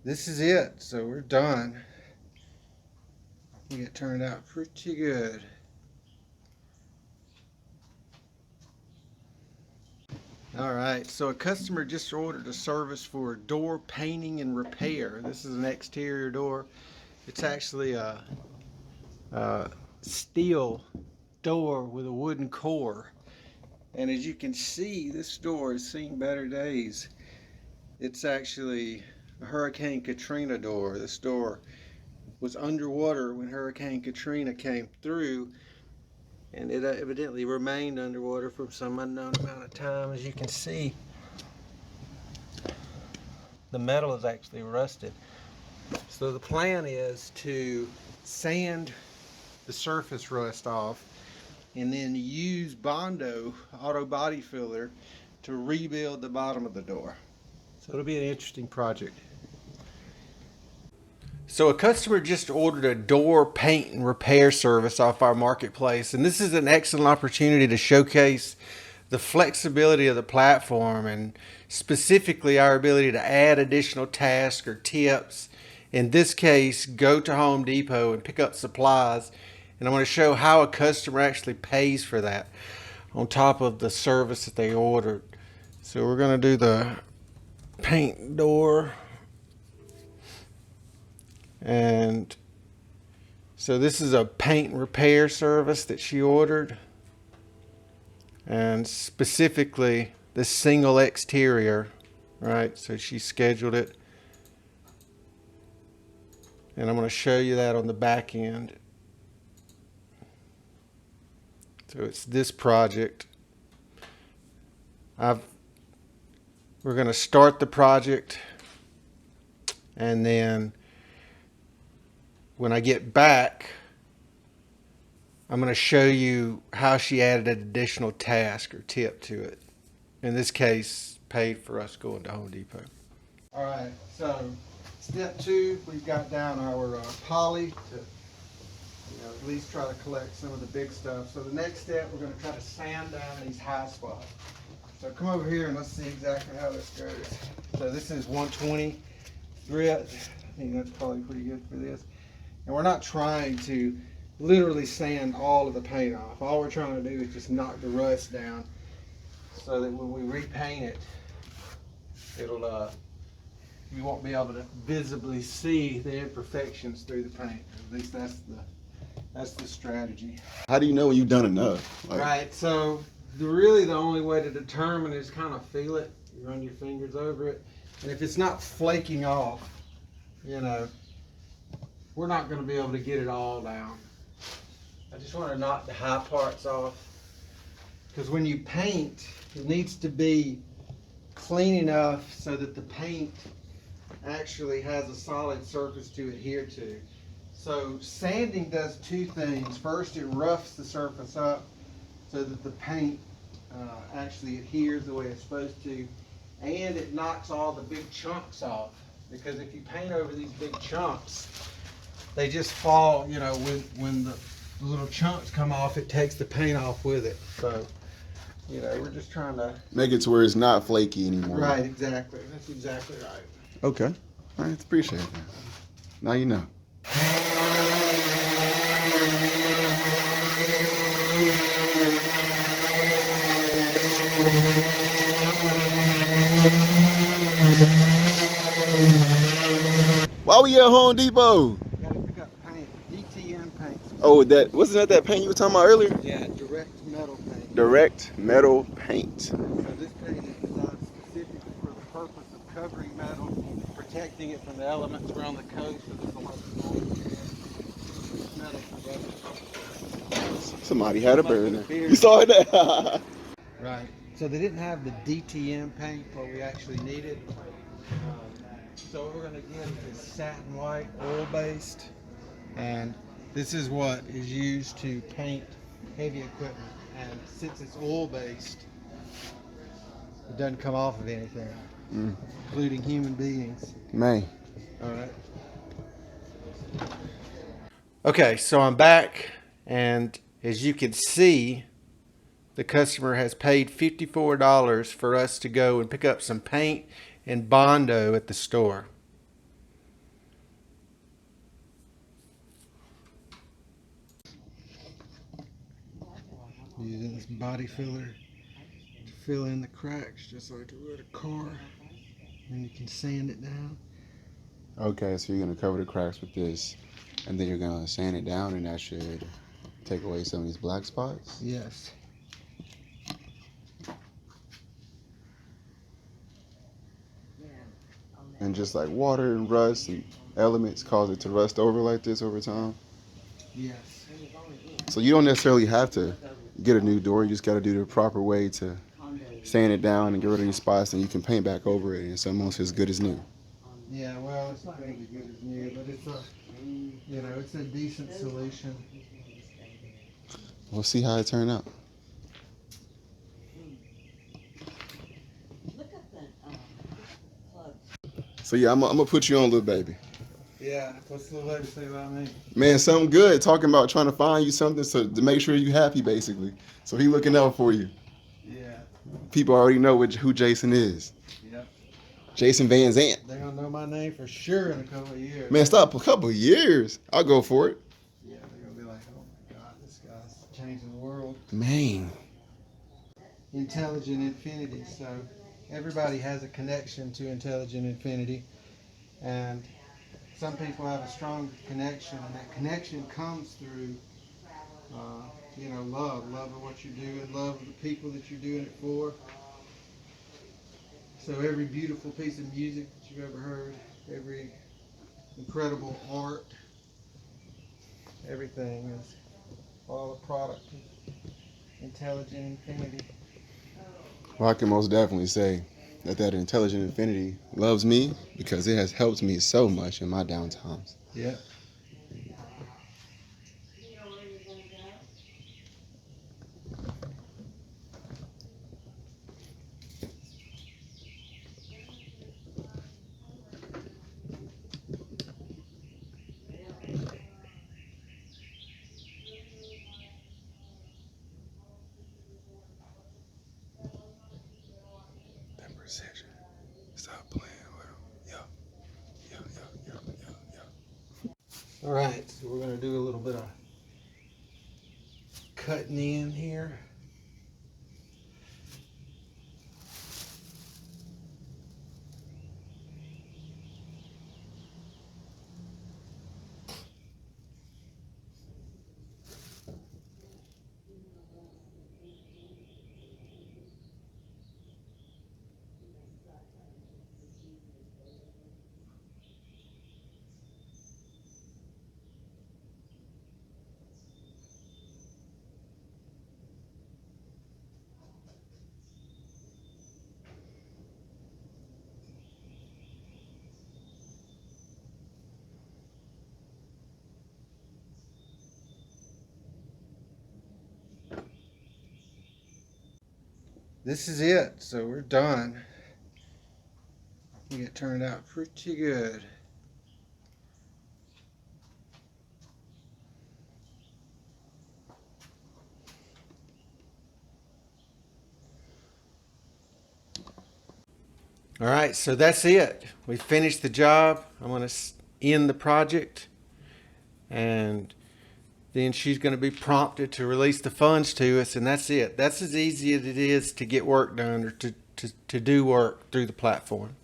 this is it. So we're done. I think it turned out pretty good. All right, so a customer just ordered a service for door painting and repair. This is an exterior door. It's actually a steel door with a wooden core. And as you can see, this door has seen better days. It's actually a Hurricane Katrina door. This door was underwater when Hurricane Katrina came through, and it evidently remained underwater for some unknown amount of time. As you can see, the metal is actually rusted. So the plan is to sand the surface rust off and then use Bondo auto body filler to rebuild the bottom of the door. So it'll be an interesting project. So a customer just ordered a door paint and repair service off our marketplace, and this is an excellent opportunity to showcase the flexibility of the platform and specifically our ability to add additional tasks or tips. In this case, go to Home Depot and pick up supplies, and I'm going to show how a customer actually pays for that on top of the service that they ordered. So we're going to do the paint door. And so this is a paint repair service that she ordered, and specifically the single exterior, right? So she scheduled it, and I'm going to show you that on the back end. So it's this project. We're going to start the project, and then when I get back, I'm going to show you how she added an additional task or tip to it. In this case, paid for us going to Home Depot. All right, so step 2, we've got down our poly to at least try to collect some of the big stuff. So the next step, we're going to try to sand down these high spots. So come over here and let's see exactly how this goes. So this is 120 grit. I think that's probably pretty good for this. And we're not trying to literally sand all of the paint off. All we're trying to do is just knock the rust down so that when we repaint it, you won't be able to visibly see the imperfections through the paint. At least that's the strategy. How do you know when you've done enough? Right, so really the only way to determine is kind of feel it. You run your fingers over it, and if it's not flaking off, we're not going to be able to get it all down. I just want to knock the high parts off, because when you paint, it needs to be clean enough so that the paint actually has a solid surface to adhere to. So sanding does 2 things. First, it roughs the surface up so that the paint actually adheres the way it's supposed to, and it knocks all the big chunks off, because if you paint over these big chunks, they just fall, when the little chunks come off, it takes the paint off with it. So, we're just trying to make it to where it's not flaky anymore. Right, exactly. That's exactly right. Okay. All right, appreciate that. Now you know. Why we at Home Depot? Gotta pick up paint, DTM paint. Oh, wasn't that paint you were talking about earlier? Yeah, direct metal paint. Direct metal paint. So this paint is designed specifically for the purpose of covering metal, protecting it from the elements around the coast, so there's a lot of metal production. Somebody had a burner. You saw that? Right. So they didn't have the DTM paint, what we actually needed. So what we're going to get is satin white, oil-based, and this is what is used to paint heavy equipment. And since it's oil-based, it doesn't come off of anything, including human beings. Man. All right. Okay, so I'm back, and as you can see, the customer has paid $54 for us to go and pick up some paint and Bondo at the store. Using this body filler to fill in the cracks, just like you would a car. And you can sand it down. Okay, so you're gonna cover the cracks with this, and then you're gonna sand it down, and that should take away some of these black spots. Yes. And just like water and rust and elements cause it to rust over like this over time. Yes. So you don't necessarily have to get a new door. You just got to do the proper way to sand it down and get rid of these spots, and you can paint back over it, and it's almost as good as new. Yeah, well, it's not going to be good as new, but it's a decent solution. We'll see how it turned out. So yeah, I'm gonna put you on, little baby. Yeah, what's the little lady say about me? Man, something good. Talking about trying to find you something to make sure you're happy, basically. So he looking out for you. Yeah. People already know who Jason is. Yep. Jason Van Zant. They're going to know my name for sure in a couple of years. Man, stop, a couple of years. I'll go for it. Yeah, they're going to be like, oh my God, this guy's changing the world. Man. Intelligent Infinity. So everybody has a connection to Intelligent Infinity. And some people have a strong connection, and that connection comes through, love of what you're doing, love of the people that you're doing it for. So every beautiful piece of music that you've ever heard, every incredible art, everything is all a product of Intelligent Infinity. Well, I can most definitely say that Intelligent Infinity loves me because it has helped me so much in my downtimes. Yeah. That precision. Stop playing with them. All right, so we're going to do a little bit of cutting in here. This is it, so we're done. I think it turned out pretty good. All right, so that's it. We finished the job. I'm going to end the project, and then she's going to be prompted to release the funds to us, and that's it. That's as easy as it is to get work done or to do work through the platform.